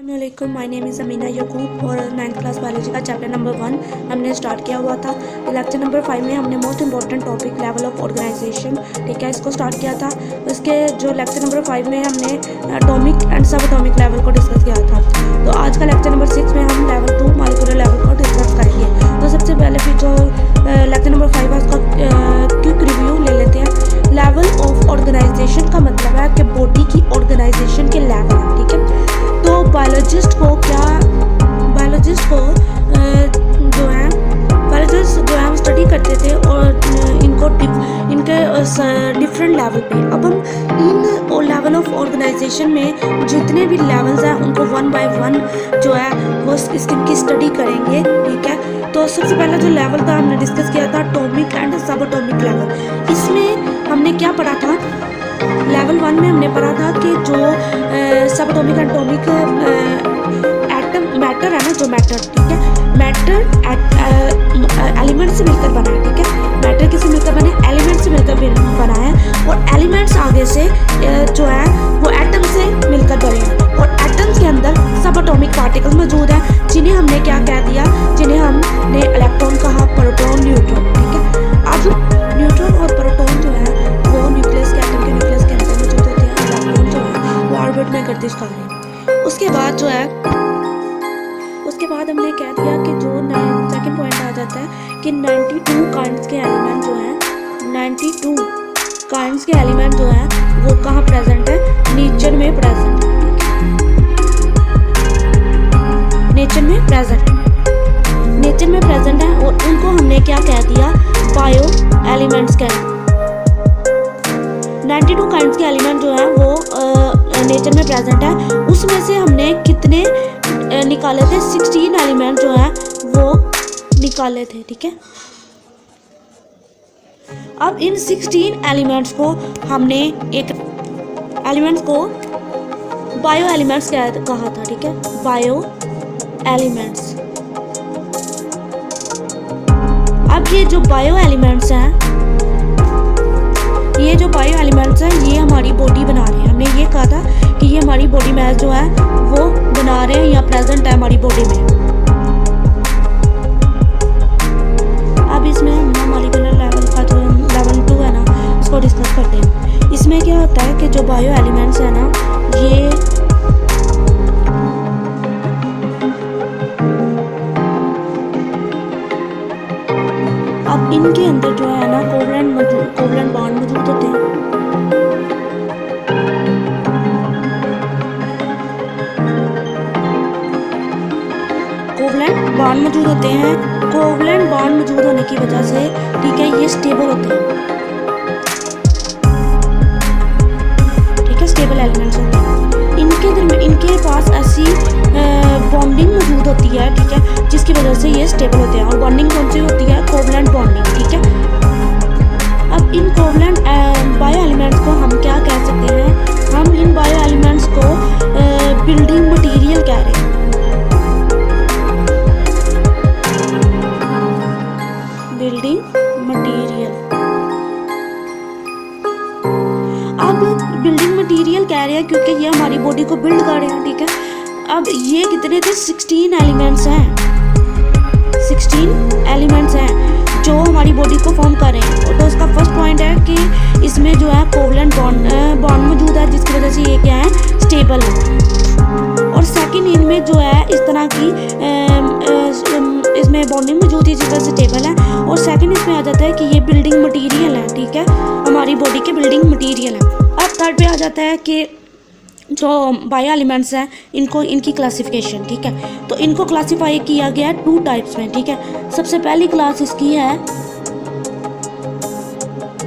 अस्सलामुअलैकुम, my name is Amina यकूब और 9th class biology का चैप्टर नंबर 1 हमने स्टार्ट किया हुआ था। लेक्चर नंबर 5 में हमने most important topic level of organisation, ठीक है, इसको स्टार्ट किया था। उसके जो लेक्चर नंबर 5 में हमने एटॉमिक एंड सब एटॉमिक लेवल को डिस्कस किया था। तो आज का लेक्चर नंबर 6 में हम लेवल 2 मॉलिक्यूलर लेवल को डिस्कस करेंगे। तो सबसे पहले फिर जो लेक्चर नंबर 5 है उसका क्विक रिव्यू ले लेते हैं। लेवल ऑफ ऑर्गेनाइजेशन का मतलब है कि बॉडी की ऑर्गेनाइजेशन के लेवल है, ठीक है। तो बायोलॉजिस्ट को जो है हम स्टडी करते थे और इनके डिफरेंट लेवल पे। अब हम इन लेवल ऑफ ऑर्गेनाइजेशन में जितने भी लेवल्स हैं उनको 1 बाय 1 जो है वो इसकी स्टडी करेंगे, ठीक है। तो सबसे पहला जो लेवल था हमने डिस्कस किया था एटॉमिक एंड सब एटॉमिक लेवल। इसमें हमने क्या पढ़ा था? लेवल 1 में हमने पढ़ा था कि जो सब एटॉमिक एटॉमिक एटम मैटर है ना, जो मैटर, ठीक है, मैटर एलिमेंट से मिलकर बना है, ठीक है। मैटर किससे मिलकर बना है? एलिमेंट से मिलकर बना है। और एलिमेंट्स आगे से जो है वो एटम से मिलकर बने हैं। और एटम्स के अंदर सब एटॉमिक पार्टिकल्स मौजूद हैं, जिन्हें हमने क्या कह दिया? जिन्हें हमने इलेक्ट्रॉन कहा, प्रोटॉन, न्यूट्रॉन, ठीक है। अब न्यूट्रॉन और प्रोटॉन जो है वो न्यूक्लियस के एटम के न्यूक्लियस के अंदर मौजूद होते हैं। इलेक्ट्रॉन जो है वो ऑर्बिट में गर्दिश कर रहे हैं। उसके बाद हमने कह दिया कि जो सेकंड पॉइंट आ जाता है कि 92 काइंड्स के एलिमेंट जो हैं, 92 काइंड्स के एलिमेंट जो हैं वो कहाँ प्रेजेंट है? नेचर में प्रेजेंट है, नेचर में प्रेजेंट है। और उनको हमने क्या कह दिया? बायो एलिमेंट्स कह। 92 काइंड्स के एलिमेंट जो हैं वो नेचर में प्रेजेंट है। उसमें से हमने कितने निकाले थे? 16 एलिमेंट जो हैं वो निकाले थे, ठीक है। अब इन 16 एलिमेंट्स को हमने एलिमेंट्स को बायो एलिमेंट्स कहा था, ठीक है, बायो एलिमेंट्स। अब ये जो बायो एलिमेंट्स हैं, ये हमारी बॉडी बना रहे हैं। हमने ये कहा था कि ये हमारी बॉडी में जो है वो बना रहे हैं या प्रेजेंट है हमारी बॉडी में। अब इसमें हम मॉलिक्यूलर लेवल का जो लेवल 2 है ना उसको डिस्कस करते हैं। इसमें क्या होता है कि जो बायो एलिमेंट्स है ना, ये अब इनके अंदर जो है ना कोवलेंट बॉन्ड मौजूद होते हैं। कोवलेंट बॉन्ड मौजूद होने की वजह से, ठीक है, ये स्टेबल होते हैं, ठीक है, स्टेबल एलिमेंट्स होते हैं। इनके पास ऐसी बॉन्डिंग मौजूद होती है, ठीक है, जिसकी वजह से ये स्टेबल होते हैं। और बॉन्डिंग कौन सी होती है? कोवलेंट बॉन्डिंग, ठीक है। अब इन कोवलेंट बायो एलिमेंट्स को हम क्या कह सकते हैं? हम इन बायो एलिमेंट्स को बिल्डिंग मटेरियल कह रहे हैं। Building material. अब बिल्डिंग मटेरियल कह रहे हैं क्योंकि ये हमारी बॉडी को बिल्ड कर रहे हैं, ठीक है। अब ये कितने थे? 16 एलिमेंट्स हैं, 16 एलिमेंट्स हैं जो हमारी बॉडी को फॉर्म कर रहे हैं। तो उसका फर्स्ट पॉइंट है कि इसमें जो है कोवलेंट बॉन्ड मौजूद है, जिसकी वजह से ये क्या है? स्टेबल है। और सेकंड, इनमें जो है इस तरह की इसमें बॉन्डिंग मौजूद है, जिस वजह से स्टेबल है। और सेकंड इसमें आ जाता है कि ये बिल्डिंग मटेरियल है, ठीक है, हमारी बॉडी के बिल्डिंग मटेरियल है। अब थर्ड पे आ जाता है कि जो बायो एलिमेंट्स हैं इनकी क्लासिफिकेशन, ठीक है। तो इनको क्लासिफाई किया गया है 2 टाइप्स में, ठीक है। सबसे पहली क्लास इसकी है,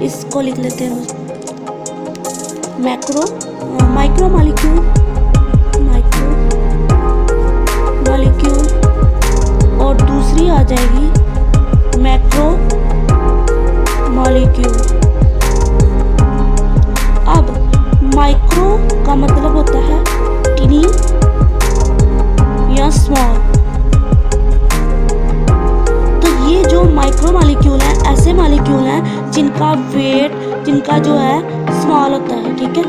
इसको लिख लेते हैं माइक्रो मॉलिक्यूल, और दूसरी आ जाएगी मैक्रो मॉलिक्यूल। अब माइक्रो का मतलब होता है टिनी या स्मॉल। तो ये जो माइक्रो मॉलिक्यूल है, ऐसे मॉलिक्यूल हैं जिनका वेट, जिनका जो है स्मॉल होता है, ठीक है।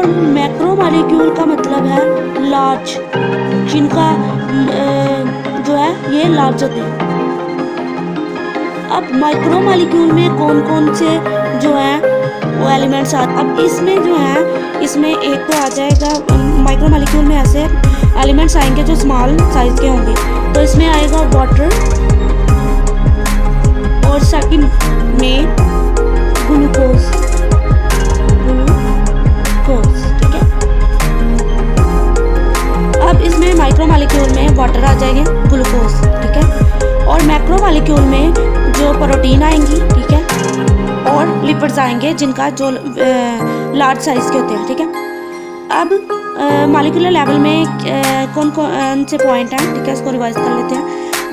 और मैक्रो मॉलिक्यूल का मतलब है लार्ज, जिनका जो है ये लार्ज होते हैं। अब माइक्रो मॉलिक्यूल में कौन कौन से जो है वो एलिमेंट्स आते, अब इसमें जो है इसमें एक तो आ जाएगा माइक्रो मॉलिक्यूल में ऐसे एलिमेंट्स आएंगे जो स्मॉल साइज के होंगे, तो इसमें आएगा वाटर, और सेकंड में ग्लूकोज, ठीक है। अब इसमें माइक्रो मॉलिक्यूल में वाटर आ जाएंगे, ग्लूकोज, ठीक है। और मैक्रो मॉलिक्यूल में जो प्रोटीन आएंगी, ठीक है, और लिपिड्स आएंगे जिनका जो लार्ज साइज के होते हैं, ठीक है। अब मॉलिक्यूलर लेवल में कौन कौन से पॉइंट हैं, ठीक है, इसको रिवाइज कर लेते हैं।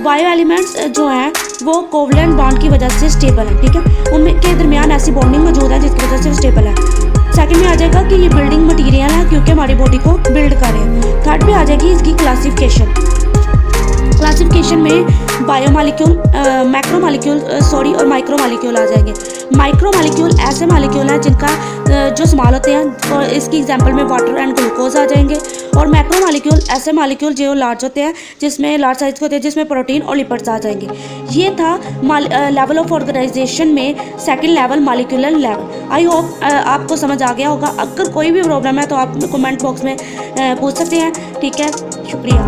बायो एलिमेंट्स जो हैं वो कोवलेंट बॉन्ड की वजह से स्टेबल है, ठीक है, उनके दरमियान ऐसी बॉन्डिंग मौजूद है जिसकी वजह से स्टेबल है। सेकंड में आ जाएगा कि ये बिल्डिंग मटेरियल है क्योंकि हमारी बॉडी को बिल्ड कर रहे हैं। थर्ड पे आ जाएगी इसकी क्लासिफिकेशन में बायो मॉलिक्यूल, मैक्रो मॉलिक्यूल और माइक्रो मॉलिक्यूल आ जाएंगे। माइक्रो मॉलिक्यूल ऐसे मॉलिक्यूल हैं जिनका जो स्मॉल होते हैं, और इसकी एग्जांपल में वाटर एंड ग्लूकोज आ जाएंगे। और मैक्रो मॉलिक्यूल ऐसे मॉलिक्यूल जो लार्ज होते हैं, जिसमें लार्ज साइज के होते हैं, जिसमें प्रोटीन और लिपिड्स आ जाएंगे। ये था लेवल ऑफ ऑर्गेनाइजेशन में second level molecular level. I hope आपको समझ आ गया होगा। अगर कोई भी प्रॉब्लम है तो आप कमेंट बॉक्स में पूछ सकते हैं, ठीक है। शुक्रिया।